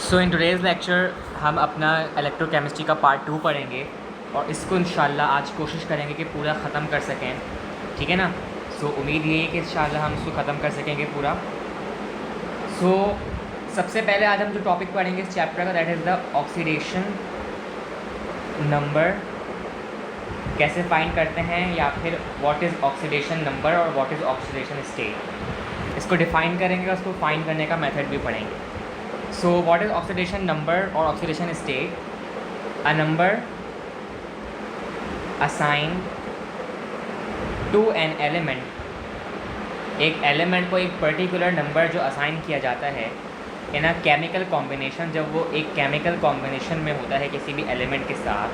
So in today's lecture हम अपना electrochemistry का पार्ट 2 पढ़ेंगे और इसको इंशाल्लाह आज कोशिश करेंगे कि पूरा ख़त्म कर सकें, ठीक है ना। सो उम्मीद ये है कि इंशाल्लाह हम इसको ख़त्म कर सकेंगे पूरा। सो सबसे पहले आज हम जो टॉपिक पढ़ेंगे इस चैप्टर का, that is the oxidation number, कैसे फाइंड करते हैं, या फिर व्हाट इज़ ऑक्सीडेशन नंबर और व्हाट इज़ ऑक्सीडेशन स्टेट। इसको डिफ़ाइन करेंगे और उसको फाइंड करने का मेथड भी पढ़ेंगे। So what is oxidation number or oxidation state? A number assigned to an element, एक एलिमेंट को एक पर्टिकुलर नंबर जो असाइन किया जाता है इन अ केमिकल कॉम्बिनेशन, जब वो एक केमिकल कॉम्बिनेशन में होता है किसी भी एलिमेंट के साथ,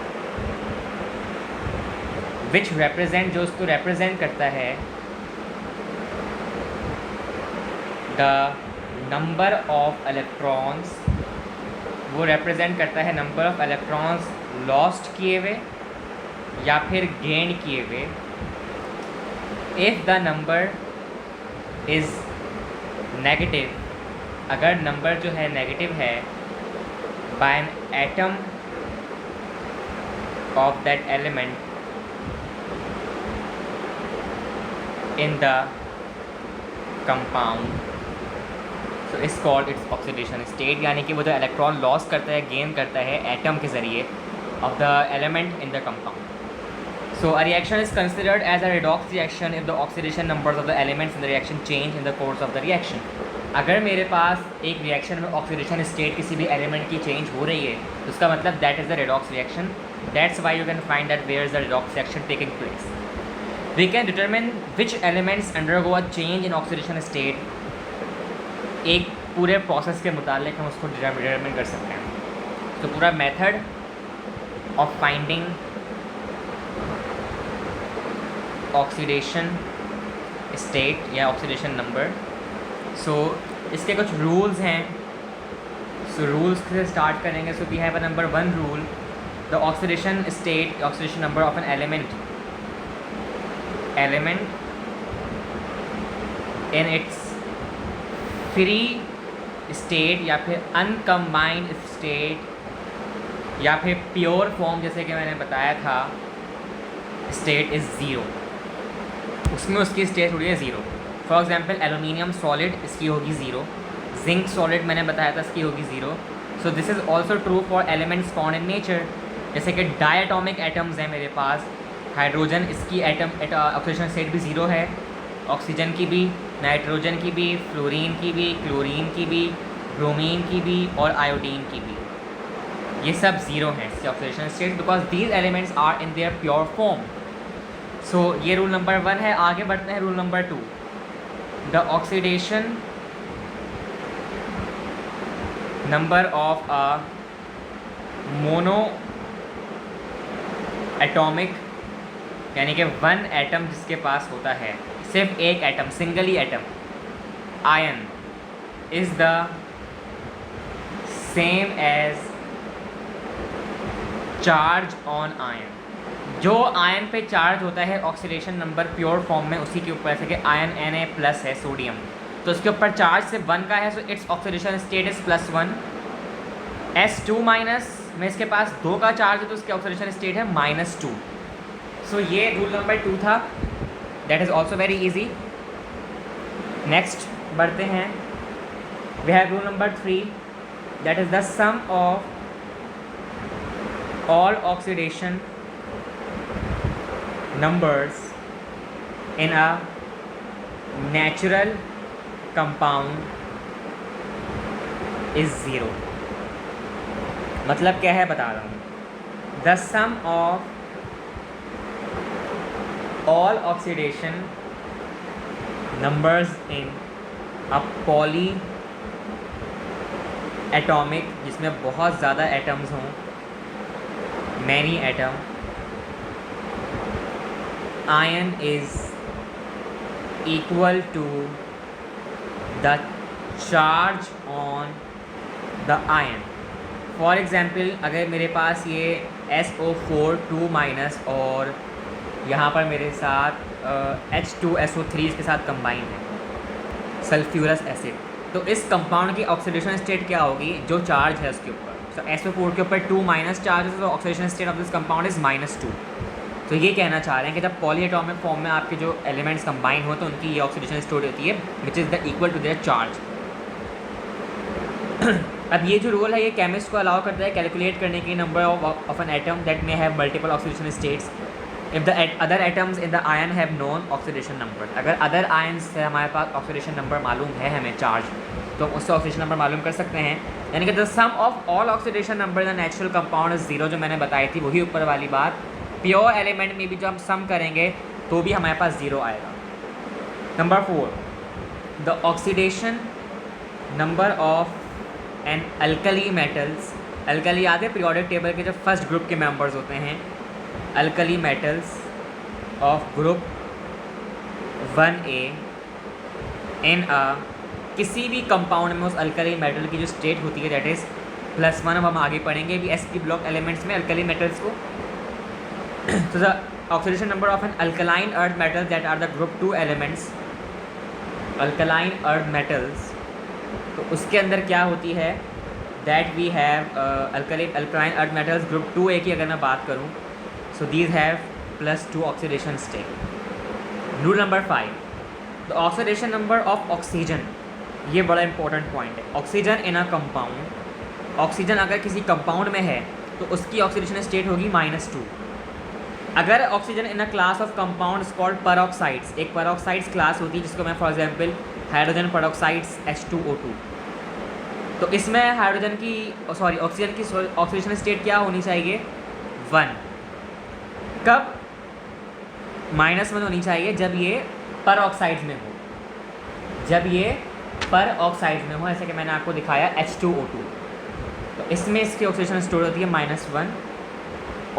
विच रिप्रेजेंट, जो उसको रिप्रेजेंट करता है द नंबर ऑफ इलेक्ट्रॉन्स, वो रिप्रेजेंट करता है नंबर ऑफ इलेक्ट्रॉन्स लॉस्ट किए हुए या फिर गेन किए हुए। If the number is negative, अगर नंबर जो है नेगेटिव है, by an atom of that element in the compound, तो इस कॉल्ड इट्स ऑक्सीडेशन स्टेट, यानी कि वो जो इलेक्ट्रॉन लॉस करता है, गेन करता है एटम के ज़रिए of the element in the compound. So a reaction is considered as a redox reaction if the oxidation numbers of the elements in the reaction change in the course of the reaction. अगर मेरे पास एक reaction में oxidation state किसी भी element की change हो रही है, तो उसका मतलब that is the redox reaction. That's why you can find that where is the redox reaction taking place. We can determine which elements undergo a change in oxidation state. एक पूरे process के मुतालिक हम उसको डिटरमिन कर सकते हैं। तो पूरा method of finding oxidation state या ऑक्सीडेशन नंबर। सो इसके कुछ रूल्स हैं। सो रूल्स से स्टार्ट करेंगे। So we have a number 1 rule, the oxidation state, oxidation number of an element in its free state या फिर अनकम्बाइंड स्टेट या फिर प्योर फॉर्म, जैसे कि मैंने बताया था, स्टेट इज़ ज़ीरो। उसमें उसकी स्टेट होगी zero. For example aluminium solid, इसकी होगी ज़ीरो। जिंक सॉलिड मैंने बताया था, इसकी होगी zero. So this is also true for elements found in nature. जैसे कि डायटोमिक एटम्स हैं मेरे पास, हाइड्रोजन, इसकी एटम ऑक्सीडेशन स्टेट भी ज़ीरो है, ऑक्सीजन की भी, नाइट्रोजन की भी, फ्लोरीन की भी, क्लोरीन की भी, ब्रोमीन की भी और आयोडीन की भी। ये सब ज़ीरो हैं इसके oxidation state, because these elements are in their pure form. So ये रूल नंबर 1 है। आगे बढ़ते हैं rule number 2, the oxidation number of a mono atomic, यानी कि 1 एटम जिसके पास होता है, सिर्फ एक atom, singly atom, ion, is the same as charge on ion. जो आयन पे चार्ज होता है ऑक्सीडेशन नंबर प्योर फॉर्म में, उसी के ऊपर, जैसे कि आयन Na+ है, सोडियम, तो उसके ऊपर चार्ज सिर्फ 1 का है, so its oxidation state is +1। S2- में इसके पास 2 का चार्ज है, तो उसकी ऑक्सीडेशन स्टेट है -2। सो ये रूल नंबर 2 था। That is also very easy. Next बढ़ते हैं। We have rule number 3, that is the sum of all oxidation numbers in a natural compound is 0। मतलब क्या है बता रहा हूँ। The sum of all oxidation numbers in a polyatomic, जिसमें बहुत ज़्यादा एटम्स हों, many atom, ion is equal to the charge on the ion। for example अगर मेरे पास ये SO4 2- और यहाँ पर मेरे साथ H2SO3 इसके साथ कंबाइन है, सल्फ्यूरस एसिड, तो इस कंपाउंड की ऑक्सीडेशन स्टेट क्या होगी, जो चार्ज है उसके ऊपर। सो SO4 के ऊपर 2 माइनस चार्ज है, तो oxidation state of this compound is -2। तो ये कहना चाह रहे हैं कि जब पॉली एटॉमिक फॉर्म में आपके जो एलिमेंट्स कंबाइन हो तो उनकी ये ऑक्सीडेशन स्टेट होती है which is the equal to their charge. अब ये जो रूल है ये केमिस्ट को अलाउ करता है कैलकुलेट करने की number of an atom that may have multiple oxidation states if the other atoms in the ion have known oxidation number. अगर अदर आयन्स से हमारे पास ऑक्सीडेशन नंबर मालूम है हमें चार्ज, तो हम उससे ऑक्सीडेशन नंबर मालूम कर सकते हैं। यानी कि the sum of all oxidation number the natural compound is 0, जो मैंने बताई थी वही ऊपर वाली बात। प्योर एलिमेंट में भी जो हम सम करेंगे तो भी हमारे पास 0 आएगा। Number 4, the oxidation number of an alkali metals. Alkali याद है पीरियोडिक टेबल के जो फर्स्ट ग्रुप के मेंबर्स होते हैं, alkali metals of group 1A इन किसी भी कंपाउंड में उस अल्कली मेटल की जो स्टेट होती है दैट इज़ +1। अब हम आगे पढ़ेंगे भी sp ब्लॉक एलिमेंट्स में अल्कली मेटल्स को। So the oxidation number of an alkaline earth metals that are the group 2 elements, alkaline earth metals, तो उसके अंदर क्या होती है that we have alkaline earth metals group 2A की अगर मैं बात करूँ, so these have +2 oxidation state. Rule number 5, the oxidation number of oxygen, ये बड़ा इंपॉर्टेंट पॉइंट है। Oxygen in a compound, oxygen अगर किसी कंपाउंड में है तो उसकी ऑक्सीडेशन स्टेट होगी -2। अगर oxygen in a class of compounds called peroxides, एक पेरोक्साइड्स क्लास होती है जिसको मैं फॉर एग्जांपल हाइड्रोजन पेरोक्साइड्स H2O2, तो इसमें हाइड्रोजन की ऑक्सीजन की ऑक्सीडेशन स्टेट क्या होनी चाहिए 1। कब -1 होनी चाहिए, जब ये पेरोक्साइड्स में हो, जब ये पेरोक्साइड्स में हो, ऐसे कि मैंने आपको दिखाया H2O2, तो इसमें इसकी ऑक्सीडेशन स्टेट होती है -1।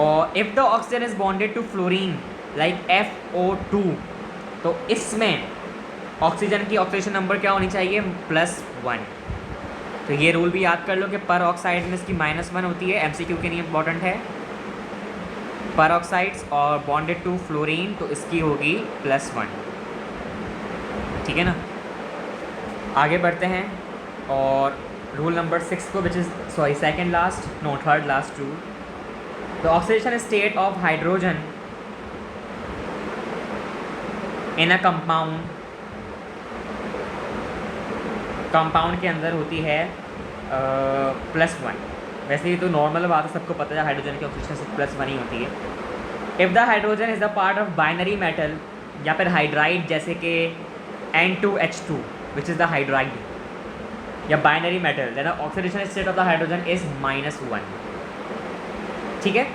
और if the oxygen is bonded to fluorine like FO2, तो इसमें ऑक्सीजन की ऑक्सीडेशन नंबर क्या होनी चाहिए +1। तो ये रूल भी याद कर लो कि पर ऑक्साइड में इसकी -1 होती है, MCQ के लिए इंपॉर्टेंट है। पर ऑक्साइड्स और बॉन्डेड टू फ्लोरीन तो इसकी होगी +1, ठीक है ना। आगे बढ़ते हैं और रूल नंबर 6 को which is third last rule, the oxidation state of hydrogen in a compound, compound के अंदर होती है +1। वैसे ही तो नॉर्मल बात है, सबको पता है हाइड्रोजन की ऑक्सीडेशन सिर्फ +1 ही होती है। If the hydrogen is the part of binary metal या फिर हाइड्राइड, जैसे कि N2H2 which is the hydride या binary metal, then the oxidation state of the hydrogen is -1, ठीक है।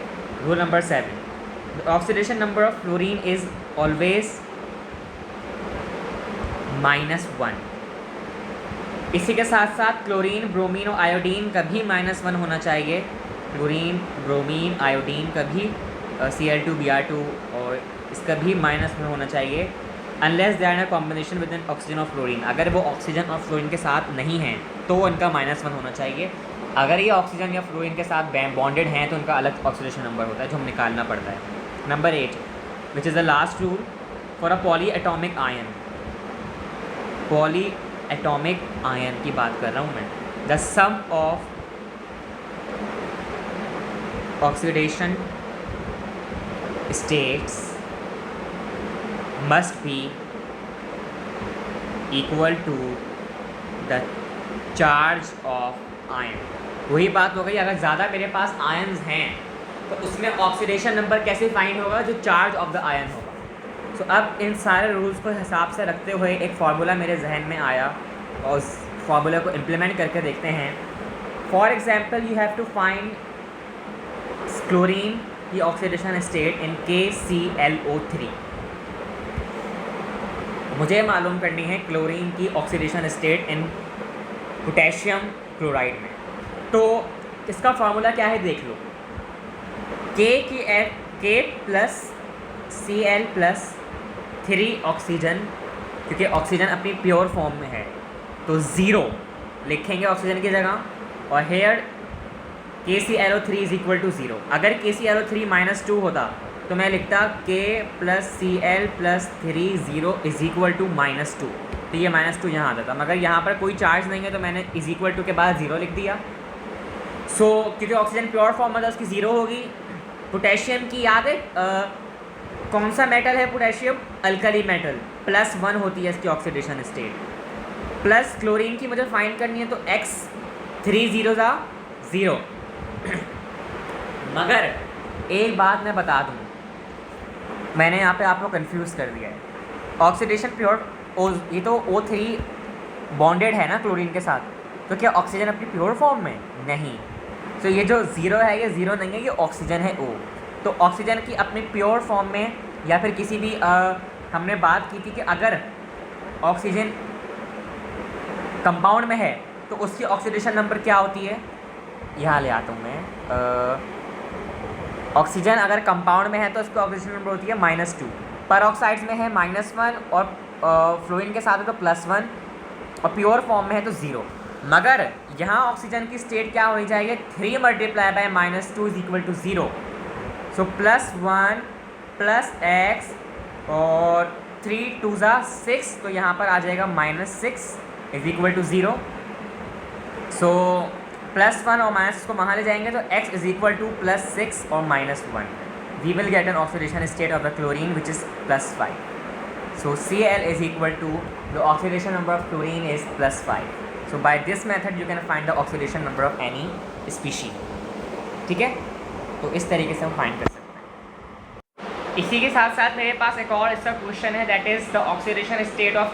Rule number 7, the oxidation number of fluorine is always -1। इसी के साथ साथ क्लोरीन, ब्रोमीन और आयोडीन का भी -1 होना चाहिए। क्लोरीन, ब्रोमीन, आयोडीन का भी Cl2Br2 और इसका भी -1 होना चाहिए, unless they are in combination with an oxygen और फ्लोरीन। अगर वो ऑक्सीजन और फ्लोरीन के साथ नहीं हैं तो इनका -1 होना चाहिए। अगर ये ऑक्सीजन या फ्लोरीन के साथ बॉन्डेड हैं तो उनका अलग ऑक्सीडेशन नंबर होता है जो हम निकालना पड़ता है। Number 8 which is the last rule for a poly atomic ion, poly atomic ion की बात कर रहा हूँ मैं। The sum of oxidation states must be equal to the charge of ion. वही बात हो गई, अगर ज़्यादा मेरे पास आयन्स हैं तो उसमें ऑक्सीडेशन नंबर कैसे फाइंड होगा, जो चार्ज ऑफ द आयन होगा। तो अब इन सारे रूल्स को हिसाब से रखते हुए एक फार्मूला मेरे जहन में आया और उस फार्मूला को इम्प्लीमेंट करके देखते हैं। For example you have to find chlorine की ऑक्सीडेशन स्टेट इन KClO3। मुझे मालूम करनी है क्लोरीन की oxidation state in potassium chloride में। तो इसका फार्मूला क्या है देख लो, K plus Cl plus 3 oxygen, क्योंकि ऑक्सीजन अपनी प्योर फॉर्म में है तो 0 लिखेंगे ऑक्सीजन की जगह, और hair KClO3 is equal to 0। अगर KClO3 -2 होता तो मैं लिखता K plus Cl plus 3 0 is equal to -2। तो ये -2 यहाँ आता था, मगर यहाँ पर कोई चार्ज नहीं है तो मैंने इज इक्वल टू के बाद 0 लिख दिया। सो क्योंकि ऑक्सीजन प्योर फॉर्म में था उसकी 0 होगी। पोटेशियम की याद है कौन सा मेटल है पोटेशियम? अल्कली मेटल, +1 होती है इसकी ऑक्सीडेशन स्टेट। प्लस क्लोरीन की मुझे फाइंड करनी है तो x 3 0 0। मगर एक बात मैं बता दूँ, मैंने यहाँ पे आपको कंफ्यूज कर दिया है। ऑक्सीडेशन प्योर ये तो O3 बॉन्डेड है ना क्लोरीन के साथ, तो क्या ऑक्सीजन अपनी प्योर फॉर्म में? नहीं। तो ये जो 0 है ये 0 नहीं है, ये ऑक्सीजन है O। तो ऑक्सीजन की अपनी प्योर फॉर्म में या फिर किसी भी हमने बात की थी कि अगर ऑक्सीजन कंपाउंड में है तो उसकी ऑक्सीडेशन नंबर क्या होती है? यहाँ ले आता हूँ मैं। ऑक्सीजन अगर कंपाउंड में है तो उसकी ऑक्सीडेशन नंबर होती है -2, पर ऑक्साइड्स में है -1 और फ्लोरीन के साथ है तो +1 और प्योर फॉर्म में है तो 0। मगर यहाँ ऑक्सीजन की स्टेट क्या होनी चाहिए? 3 मल्टीप्लाई बाय -2 = 0। सो +1 + x और 3 2 6, तो यहाँ पर आ जाएगा -6 = 0। सो +1 और माइनस को वहाँ ले जाएंगे तो x = +6 और -1। We will get an oxidation state of the chlorine which is +5। So Cl is equal to the oxidation number of chlorine is +5. So by this method you can find the oxidation number of any species. ठीक है, तो इस तरीके से हम find कर सकते हैं। इसी के साथ साथ मेरे पास एक और इसका क्वेश्चन है, that is the oxidation state of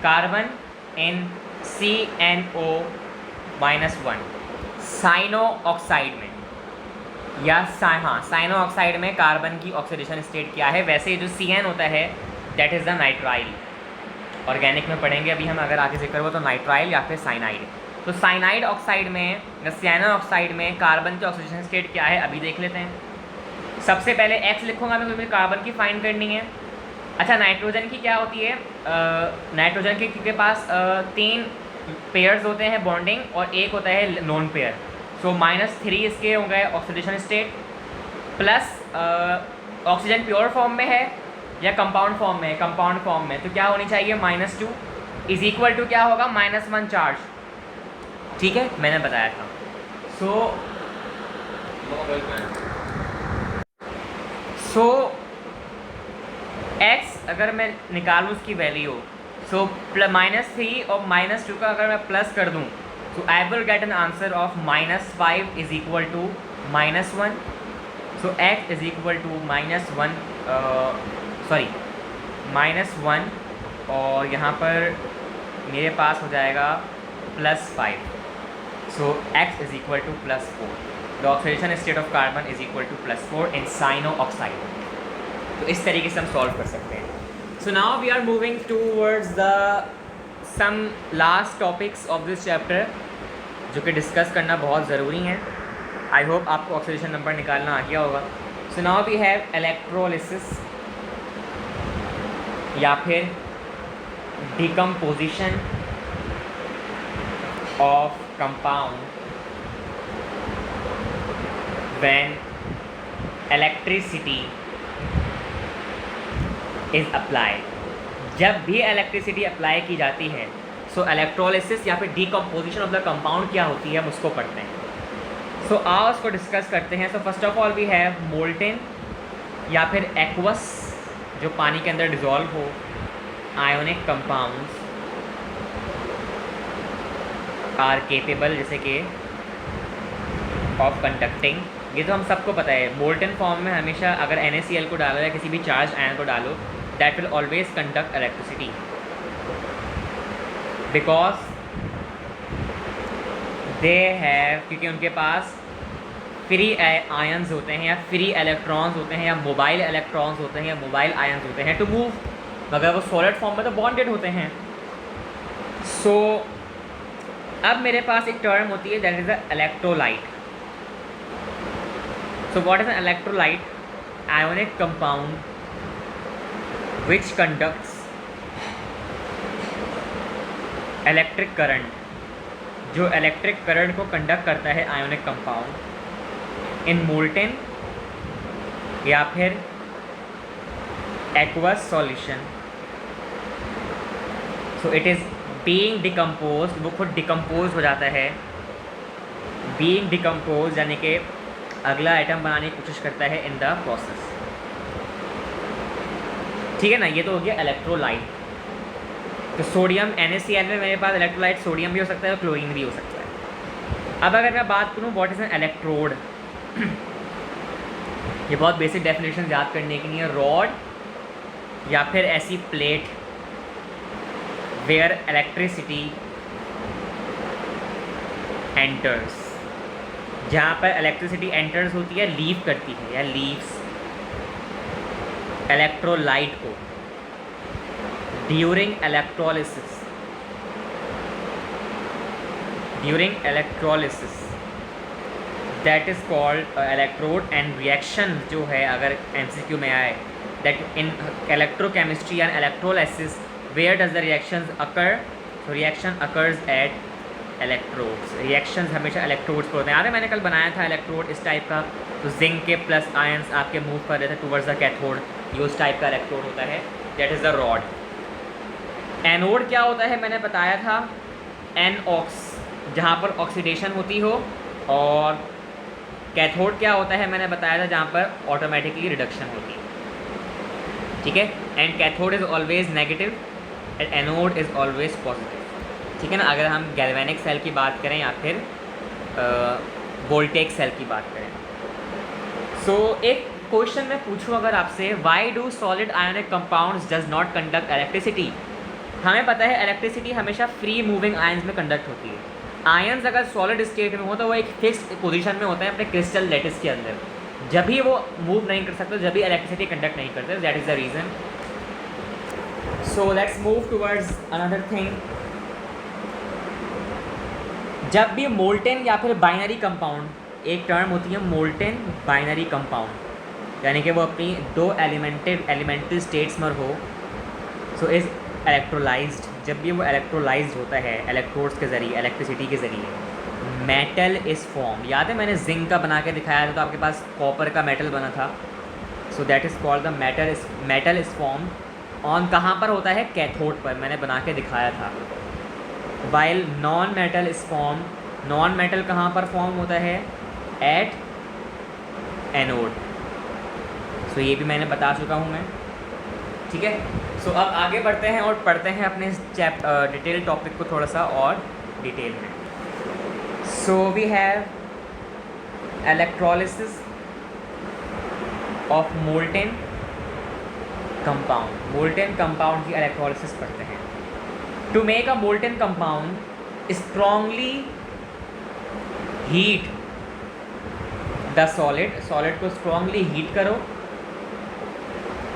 carbon in CnO-1 cyano oxide में, या साइनो ऑक्साइड में कार्बन की ऑक्सीडेशन स्टेट क्या है। वैसे जो CN होता है that is the nitrile, organic में पढ़ेंगे अभी हम, अगर आगे जिक्र हो तो नाइट्राइल या फिर साइनाइड। तो साइनाइड ऑक्साइड में या साइनो ऑक्साइड में कार्बन की ऑक्सीडेशन स्टेट क्या है अभी देख लेते हैं। सबसे पहले X लिखूँगा मैं, क्योंकि कार्बन की फाइंड करनी है। अच्छा, नाइट्रोजन की क्या होती है? नाइट्रोजन के पास 3 पेयर्स होते हैं बॉन्डिंग और एक होता है लोन पेयर। सो -3 इसके हो गए oxidation state, plus oxygen pure form में है या कंपाउंड फॉर्म में है? कंपाउंड फॉर्म में, तो क्या होनी चाहिए? -2 = क्या होगा? -1 चार्ज। ठीक है, मैंने बताया था। सो x अगर मैं निकालूँ उसकी वैल्यू, सो -3 और -2 का अगर मैं प्लस कर दूँ so I will get an answer of -5 is equal to -1. So x is equal to -1 और यहाँ पर मेरे पास हो जाएगा +5। So x is equal to +4. The oxidation state of carbon is equal to +4 in cyano oxide. तो इस तरीके से हम सॉल्व कर सकते हैं। So now we are moving towards the some last topics of this chapter जो कि डिस्कस करना बहुत ज़रूरी है। आई होप आपको ऑक्सीडेशन नंबर निकालना आ गया होगा। So now we have electrolysis या फिर decomposition of compound when electricity is applied. जब भी इलेक्ट्रिसिटी अप्लाई की जाती है सो इलेक्ट्रोलिसिस या फिर डिकम्पोजिशन ऑफ द कंपाउंड क्या होती है हम उसको पढ़ते हैं। सो आओ उसको डिस्कस करते हैं। So first of all we have molten या फिर एक्वस, जो पानी के अंदर डिज़ोल्व हो, आयोनिक कंपाउंड्स आर केपेबल जैसे कि ऑफ कंडक्टिंग। ये तो हम सबको पता है, मोल्टेन फॉर्म में हमेशा अगर NaCl को डालो या किसी भी चार्ज आयन को डालो that will always conduct electricity, because they have, क्योंकि उनके पास फ्री आयन्स होते हैं या फ्री इलेक्ट्रॉन्स होते हैं या मोबाइल इलेक्ट्रॉन्स होते हैं या मोबाइल आयन्स होते हैं टू मूव, मगर वो सॉलिड फॉर्म में तो बॉन्डेड होते हैं। सो अब मेरे पास एक टर्म होती है that is a electrolyte. So what is an electrolyte? Ionic compound which conducts electric current, जो इलेक्ट्रिक करंट को कंडक्ट करता है आयोनिक कंपाउंड इन मोल्टेन या फिर aqueous solution so it is being decompose, वो खुद डिकम्पोज हो जाता है। बीइंग डिकम्पोज यानी कि अगला आइटम बनाने की कोशिश करता है इन द प्रोसेस। ठीक है ना, ये तो हो गया इलेक्ट्रोलाइट। तो सोडियम NaCl में मेरे पास इलेक्ट्रोलाइट सोडियम भी हो सकता है और क्लोरीन भी हो सकता है। अब अगर मैं बात करूँ व्हाट इज़ एन इलेक्ट्रोड, ये बहुत बेसिक डेफिनेशन याद करने की नहीं है। रॉड या फिर ऐसी प्लेट वेयर इलेक्ट्रिसिटी एंटर्स, जहाँ पर इलेक्ट्रिसिटी एंटर्स होती है, लीव करती है या लीव्स इलेक्ट्रोलाइट को during electrolysis that is called electrode. And reaction जो है अगर MCQ में आए, that in electrochemistry and electrolysis where does the reactions occur, तो reaction occurs at electrodes. Reactions हमेशा इलेक्ट्रोड्स पर होते हैं। यार मैंने कल बनाया था इलेक्ट्रोड इस टाइप का, तो जिंक के प्लस आयंस आपके मूव कर रहे थे टूवर्ड्स द कैथोड, ये उस टाइप का इलेक्ट्रोड होता है, that is the rod. Anode क्या होता है मैंने बताया था, NOx, जहाँ पर ऑक्सीडेशन होती हो, और कैथोड क्या होता है मैंने बताया था जहाँ पर ऑटोमेटिकली रिडक्शन होती है। ठीक है, and cathode is always negative and anode is always positive. ठीक है ना, अगर हम गैल्वेनिक सेल की बात करें या फिर वोल्टेक सेल की बात करें। सो एक क्वेश्चन मैं पूछूं अगर आपसे, why do solid ionic compounds does not conduct electricity. हमें पता है इलेक्ट्रिसिटी हमेशा फ्री मूविंग आयंस में कंडक्ट होती है। आयंस अगर सॉलिड स्टेट में हो तो वो एक फिक्स्ड पोजीशन में होता है अपने क्रिस्टल लैटिस के अंदर, जब भी वो मूव नहीं कर सकते, जब भी इलेक्ट्रिसिटी कंडक्ट नहीं करते, that is the reason. So let's move towards another thing. जब भी मोल्टेन या फिर बाइनरी कंपाउंड, एक टर्म होती है मोल्टेन बाइनरी कंपाउंड, यानी कि वो अपनी दो एलिमेंटल स्टेट्स में हो, सो इज़ इलेक्ट्रोलाइज्ड। जब भी वो इलेक्ट्रोलाइज्ड होता है इलेक्ट्रोड्स के ज़रिए, इलेक्ट्रिसिटी के ज़रिए, मेटल इज़ फॉर्म। याद है मैंने जिंक का बना के दिखाया था, तो आपके पास कॉपर का मेटल बना था, so that is called the metal is form on, कहाँ पर होता है, कैथोड पर, मैंने बना के दिखाया था। While non metal is form, non metal कहाँ पर फॉर्म होता है, एट एनोड। सो ये भी मैंने बता चुका हूँ मैं। ठीक है, सो अब आगे बढ़ते हैं और पढ़ते हैं अपने डिटेल टॉपिक को थोड़ा सा और डिटेल में। So we have electrolysis of molten compound. Molten compound की इलेक्ट्रोलिसिस पढ़ते हैं। To make a molten compound strongly heat the solid को स्ट्रॉन्गली हीट करो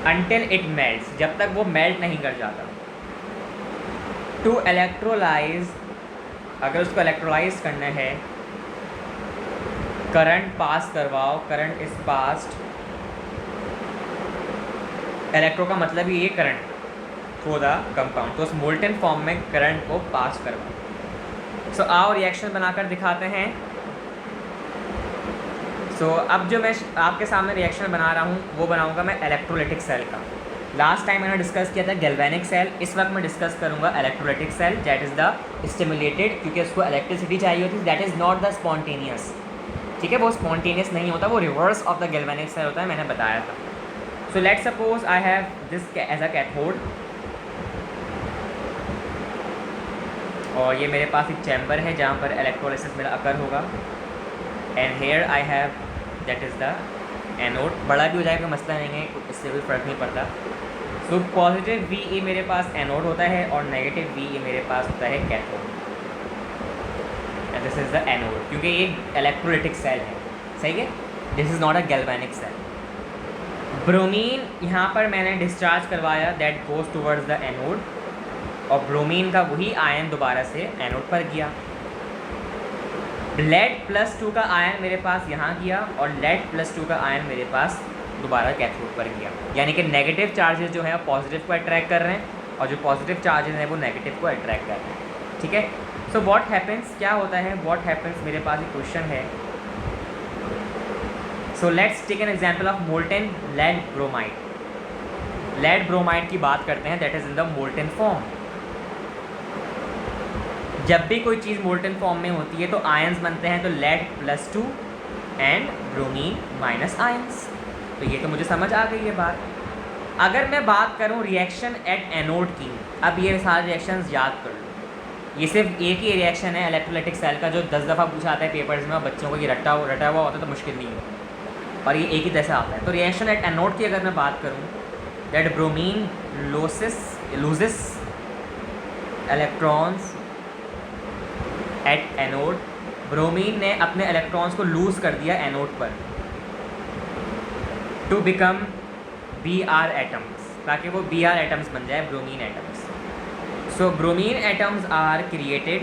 until it melts, जब तक वो मेल्ट नहीं कर जाता। टू इलेक्ट्रोलाइज, अगर उसको इलेक्ट्रोलाइज करना है, करंट पास करवाओ, करंट इज पास्ड, इलेक्ट्रो का मतलब ही ये करंट थ्रू द कंपाउंड, तो उस मोल्टेन फॉर्म में करंट को पास करवाओ। सो आओ रिएक्शन बनाकर दिखाते हैं। सो अब जो मैं आपके सामने रिएक्शन बना रहा हूँ वो बनाऊँगा मैं इलेक्ट्रोलाइटिक सेल का। लास्ट टाइम मैंने डिस्कस किया था गैल्वेनिक सेल, इस वक्त मैं डिस्कस करूँगा electrolytic cell, that is the stimulated, क्योंकि उसको इलेक्ट्रिसिटी चाहिए होती है, that is not the spontaneous. ठीक है, वो स्पॉन्टेनियस नहीं होता, वो reverse of the galvanic cell होता है, मैंने बताया था। So let suppose I have this as a cathode, और ये मेरे पास एक चैम्बर है जहाँ पर इलेक्ट्रोलाइसिस मेरा अकर होगा, and here I have that is the anode. बड़ा भी हो जाएगा मसला नहीं है, इससे कोई फ़र्क नहीं पड़ता। सो पॉजिटिव VE मेरे पास एनोड होता है और नेगेटिव VE मेरे पास होता है cathode, and this is the anode, क्योंकि ये इलेक्ट्रोलाइटिक सेल है, सही है, this is not a galvanic cell. Bromine यहाँ पर मैंने डिस्चार्ज करवाया, that goes towards the anode, और ब्रोमीन का वही आयन दोबारा से एनोड पर गया। लेड +2 का आयन मेरे पास यहाँ गया और लेड +2 का आयन मेरे पास दोबारा कैथोड पर गया, यानी कि नेगेटिव चार्जेस जो हैं पॉजिटिव को अट्रैक्ट कर रहे हैं और जो पॉजिटिव चार्जेस हैं वो नेगेटिव को अट्रैक्ट कर रहे हैं। ठीक है, सो व्हाट हैपेंस, क्या होता है, व्हाट हैपेंस, मेरे पास एक क्वेश्चन है। So let's take an example of molten lead bromide. Lead bromide की बात करते हैं, that is in the molten form. जब भी कोई चीज़ मोल्टन फॉर्म में होती है तो आयंस बनते हैं, तो lead +2 and bromine minus ions. तो ये तो मुझे समझ आ गई है बात। अगर मैं बात करूँ रिएक्शन एट एनोड की, अब ये सारे रिएक्शंस याद कर लो। ये सिर्फ एक ही रिएक्शन है इलेक्ट्रोलाइटिक सेल का जो 10 दफ़ा पूछा आता है पेपर्स में, और बच्चों को ये रटा हुआ होता है तो मुश्किल नहीं है, और ये एक ही जैसा आता है। तो रिएक्शन एट एनोड की अगर मैं बात करूँ, that bromine loses electrons at anode. Bromine ने अपने इलेक्ट्रॉन्स को लूज़ कर दिया एनोड पर टू बिकम Br एटम्स, ताकि वो Br एटम्स बन जाए, bromine atoms. So bromine atoms are created.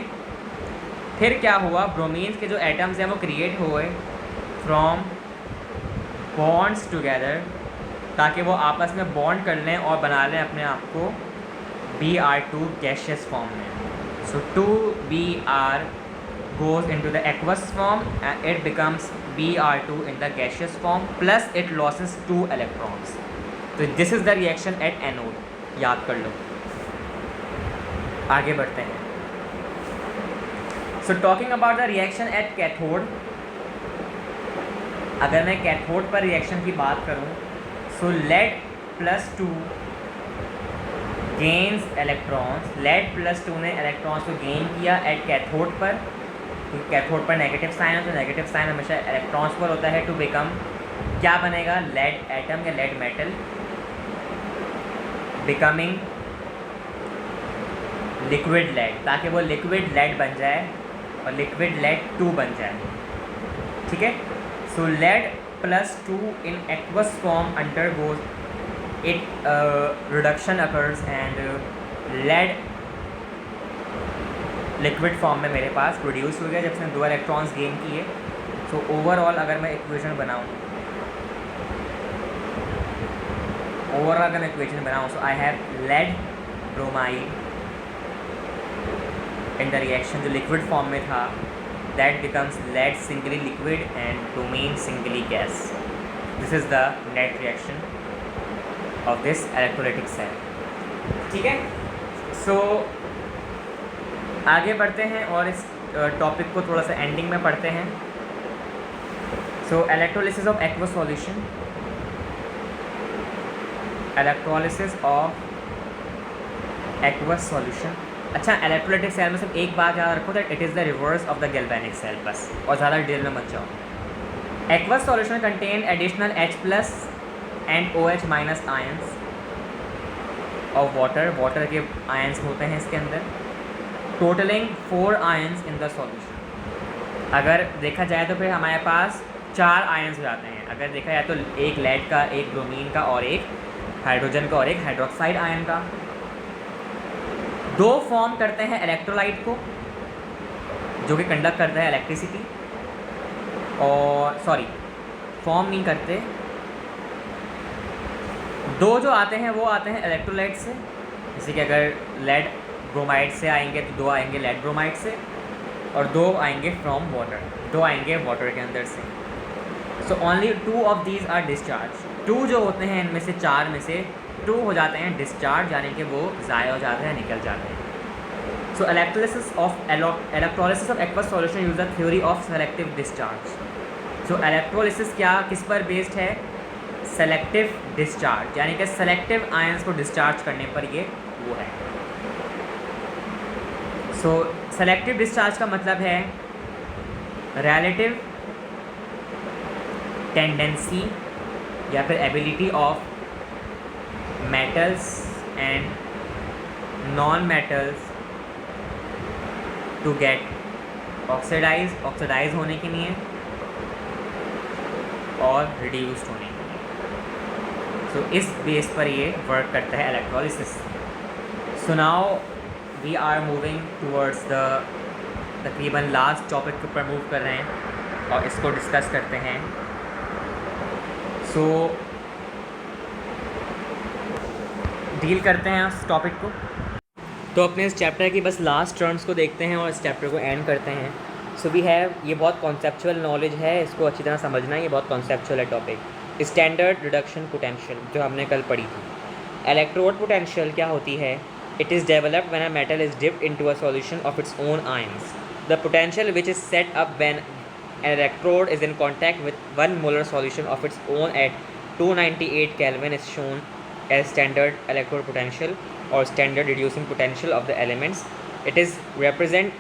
फिर क्या हुआ, ब्रोमीन के जो एटम्स हैं वो क्रिएट हुए फ्रॉम बॉन्ड्स टुगेदर, ताकि वो आपस में बॉन्ड कर लें और बना लें अपने आप को Br2 गैशियस फॉर्म में। So 2Br goes into the aqueous form and it becomes Br2 in the gaseous form, plus it loses 2 electrons. So this is the reaction at anode. याद कर लो। आगे बढ़ते हैं। So talking about the reaction at cathode, अगर मैं cathode पर reaction की बात करूँ, so lead +2 gains electrons. Lead +2 ने इलेक्ट्रॉन्स को गेन किया एट कैथोड पर, क्योंकि कैथोड पर नेगेटिव साइन है, तो नेगेटिव साइन हमेशा इलेक्ट्रॉन्स पर होता है। टू बिकम क्या बनेगा, लेड एटम या lead metal, becoming liquid lead, ताकि वो लिक्विड लेड बन जाए और लिक्विड लेड 2 बन जाए। ठीक है। So lead +2 in aqueous form undergoes it reduction occurs and lead liquid form में मेरे पास प्रोड्यूस हो गया जब से 2 इलेक्ट्रॉन्स गेन किए। सो ओवरऑल अगर मैं इक्वेशन बनाऊँ, so I have lead bromide in the reaction, जो लिक्विड फॉर्म में था, that becomes lead singly liquid and bromine singly gas. This is the net reaction of this electrolytic cell। ठीक है। सो आगे बढ़ते हैं और इस टॉपिक को थोड़ा सा एंडिंग में पढ़ते हैं। So electrolysis of aqueous solution, electrolysis of aqueous solution. अच्छा, इलेक्ट्रोलाइटिक सेल में सिर्फ एक बात याद रखो, that it is the reverse of the galvanic cell, बस, और ज़्यादा डिटेल में मत जाओ। Aqueous solution contain additional H+ and OH- ions और वाटर के आयंस होते हैं इसके अंदर, totalling 4 ions in the solution. अगर देखा जाए तो फिर हमारे पास 4 आयंस हो जाते हैं। अगर देखा जाए तो एक लेड का, एक ब्रोमीन का, और एक हाइड्रोजन का, और एक हाइड्रोक्साइड आयन का। 2 फॉर्म करते हैं इलेक्ट्रोलाइट को, जो कि कंडक्ट करता है इलेक्ट्रिसिटी, और फॉर्म नहीं करते। 2 जो आते हैं वो आते हैं इलेक्ट्रोलाइट से, जैसे कि अगर लेड ब्रोमाइड से आएंगे तो 2 आएंगे लेड ब्रोमाइड से, और 2 आएंगे फ्रॉम वाटर, 2 आएंगे वाटर के अंदर से। So only 2 of these are discharge. 2 जो होते हैं इनमें से, 4 में से 2 हो जाते हैं डिस्चार्ज, यानी कि वो ज़ाया हो जाते हैं, निकल जाते हैं। So electrolysis of aqueous solution use the theory of selective discharge. So electrolysis किस पर बेस्ड है, सेलेक्टिव डिस्चार्ज, यानी कि सेलेक्टिव आयंस को डिस्चार्ज करने पर ये वो है। सो सेलेक्टिव डिस्चार्ज का मतलब है रिलेटिव टेंडेंसी या फिर ability of metals and non metals to get oxidise होने के लिए और रिड्यूस्ड होने के लिए। सो इस बेस पर ये वर्क करता है electrolysis. So now we are moving towards the तकरीबन लास्ट टॉपिक के ऊपर मूव कर रहे हैं और इसको डिस्कस करते हैं। सो डील करते हैं उस टॉपिक को। तो अपने इस चैप्टर की बस लास्ट टर्म्स को देखते हैं और इस चैप्टर को एंड करते हैं। सो वी हैव, ये बहुत कॉन्सेप्चुअल नॉलेज है, इसको अच्छी तरह समझना है, ये बहुत कॉन्सेप्चुअल है टॉपिक। स्टैंडर्ड रिडक्शन पोटेंशियल जो हमने कल पढ़ी थी। इलेक्ट्रोड पोटेंशियल क्या होती है, It is developed when a metal is dipped into a solution of its own ions. The potential which is set up when an electrode is in contact with 1 molar solution of its own at 298 Kelvin is shown as standard electrode potential or standard reducing potential of the elements. It is represent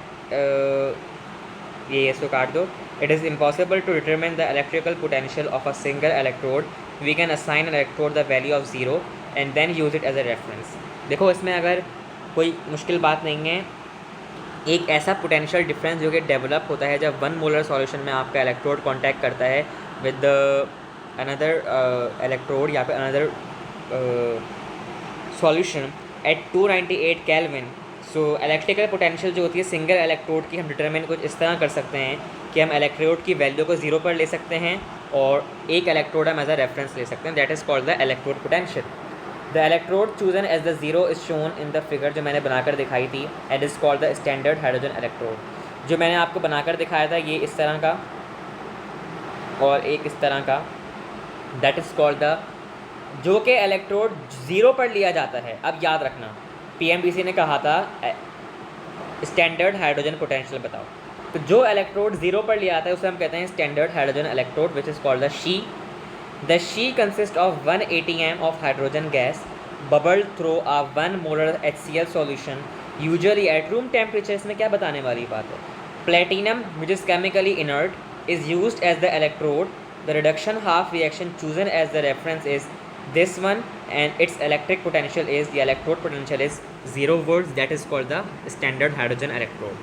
ये इसको काट दो. It is impossible to determine the electrical potential of a single electrode. We can assign an electrode the value of 0 and then use it as a reference. देखो इसमें अगर कोई मुश्किल बात नहीं है. एक ऐसा पोटेंशियल डिफरेंस जो कि डेवलप होता है जब 1 मोलर सॉल्यूशन में आपका इलेक्ट्रोड कांटेक्ट करता है विद अनदर इलेक्ट्रोड या फिर another solution at 298 kelvin. So electrical potential जो होती है सिंगल इलेक्ट्रोड की हम डिटरमिन कुछ इस तरह कर सकते हैं कि हम इलेक्ट्रोड की वैल्यू को 0 पर ले सकते हैं और एक इलेक्ट्रोड हम एज अ रेफरेंस ले सकते हैं. That is called the electrode potential. The electrode chosen as the 0 is shown in the figure जो मैंने बनाकर दिखाई थी. It is called the standard hydrogen electrode. जो मैंने आपको बनाकर दिखाया था ये इस तरह का और एक इस तरह का. दैट इज़ कॉल्ड द जो कि इलेक्ट्रोड 0 पर लिया जाता है. अब याद रखना PMDC ने कहा था स्टैंडर्ड हाइड्रोजन पोटेंशियल बताओ. तो जो इलेक्ट्रोड 0 पर लिया आता है उसे हम कहते हैं standard hydrogen electrode which is called the SHE. The SHE consist of 1 ATM of hydrogen gas bubbled through a 1 molar HCl solution usually at room temperature. इसमें क्या बताने वाली बात है. Platinum which is chemically inert is used as the electrode. The reduction half reaction chosen as the reference is this one and its electric potential is the electrode potential is 0 volts. That is called the standard hydrogen electrode.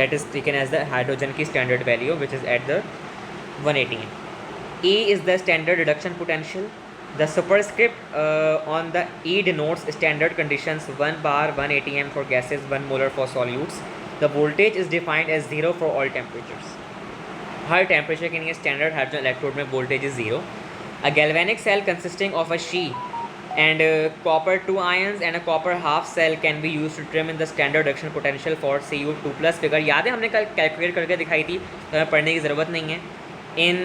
That is taken as the hydrogen की standard value which is at the 180. E is the standard reduction potential. The superscript on the E denotes standard conditions 1 bar 1 atm for gases 1 molar for solutes. The voltage is defined as 0 for all temperatures. Her temperature के लिए standard hydrogen electrode में voltage is 0. A galvanic cell consisting of a She and copper 2 ions and a copper half cell can be used to determine the standard reduction potential for Cu2+ figure याद है हमने कल calculate करके दिखाई थी तो हमें पढ़ने की ज़रूरत नहीं है. इन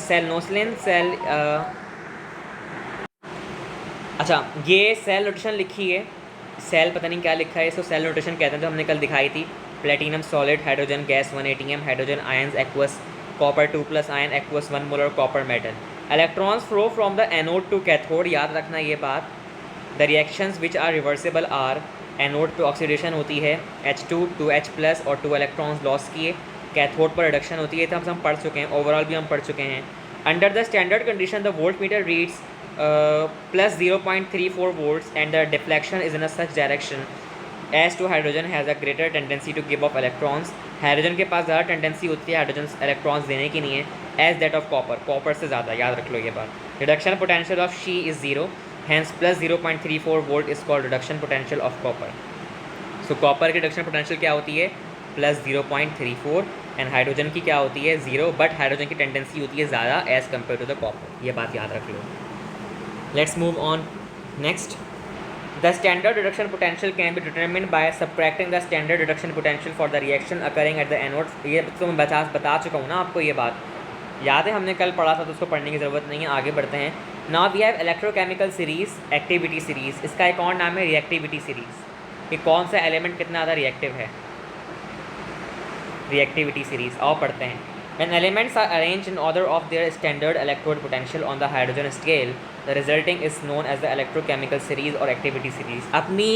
सेल नोसलिन सेल अच्छा ये सेल नोटेशन लिखी है. सेल पता नहीं क्या लिखा है इसको सेल नोटेशन कहते हैं जो हमने कल दिखाई थी. Platinum solid hydrogen gas 1 ATM hydrogen ions aqueous copper 2+ ion aqueous 1 molar copper metal. Electrons flow from the anode to cathode. याद रखना ये बात. The reactions which are reversible are anode पे ऑक्सीडेशन होती है H2 2H+ और 2 electrons loss किए. Cathode पर रिडक्शन होती है. तो हम पढ़ चुके हैं ओवरऑल भी हम पढ़ चुके हैं. Under the standard condition the volt meter reads plus 0.34 volts and the deflection is in a such direction as to hydrogen has a greater tendency to give off electrons. Hydrogen के पास ज़्यादा tendency होती है hydrogen electrons देने की नहीं है as that of copper. Copper से ज़्यादा याद रख लो ये बात. Reduction potential of SHE is 0 hence plus 0.34 volt is called reduction potential of copper. So copper की रिडक्शन पोटेंशियल क्या होती है प्लस 0.34 एंड हाइड्रोजन की क्या होती है 0 बट हाइड्रोजन की टेंडेंसी होती है ज़्यादा as compare to the copper. ये बात याद रख लो. Let's move on. Next, the standard reduction potential can be determined by subtracting the standard reduction potential for the reaction occurring at the anode. ये तो मैं बता चुका हूँ ना आपको. ये बात याद है हमने कल पढ़ा था तो उसको पढ़ने की ज़रूरत नहीं है. आगे बढ़ते हैं. Now we have electrochemical series, activity series. इसका एक और नाम है reactivity series. ये कौन सा एलिमेंट कितना ज़्यादा रिएक्टिव है. reactivity series आओ पढ़ते हैं. When elements are arranged in order of their standard electrode potential on the hydrogen scale, the resulting is known as the electrochemical series or activity series. अपनी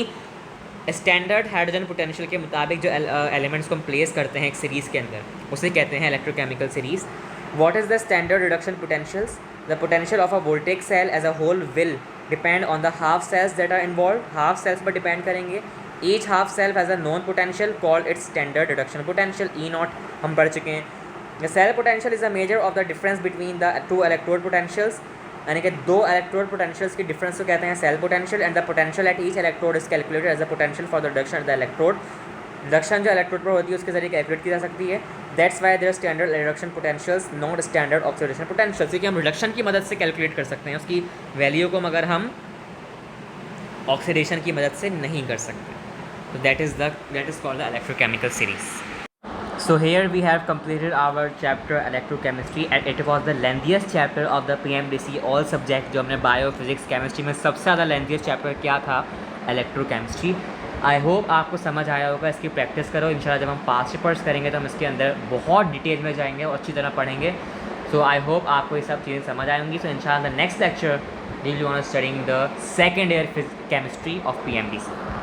स्टैंडर्ड हाइड्रोजन पोटेंशियल के मुताबिक जो elements को हम place करते हैं एक series के अंदर उसे कहते हैं electrochemical series. What is the standard reduction potentials? The potential of a voltaic cell as a whole will depend on the half cells that are involved. half cells पर depend करेंगे. Each half cell has a known potential called its standard reduction potential. E0 हम पढ़ चुके हैं. The cell potential is a measure of the difference between the two electrode potentials. यानी कि दो electrode potentials की डिफरेंस को कहते हैं cell potential. And the potential at each electrode is calculated as the potential for the reduction at the electrode. Reduction जो electrode पर होती है उसके जरिए कैलकुलेट की जा सकती है. That's why their standard reduction potentials not standard oxidation potential. क्योंकि हम रिडक्शन की मदद से कैलकुलेट कर सकते हैं उसकी वैल्यू को मगर हम ऑक्सीडेशन की मदद से नहीं कर सकते. तो that is called the electrochemical series. So here we have completed our chapter electrochemistry and it was the lengthiest chapter of the PMDC all subject. जो हमने बायो फिजिक्स केमिस्ट्री में सबसे ज़्यादा lengthiest chapter क्या था इलेक्ट्रोकेमिस्ट्री। आई hope आपको समझ आया होगा, इसकी प्रैक्टिस करो। इंशाल्लाह जब हम पास्ट पेपर्स करेंगे तो हम इसके अंदर बहुत डिटेल में जाएंगे और अच्छी तरह पढ़ेंगे। सो आई होप आपको ये सब चीज़ें समझ आएंगी। सो इंशाल्लाह the next lecture we will be studying the second year chemistry of PMDC।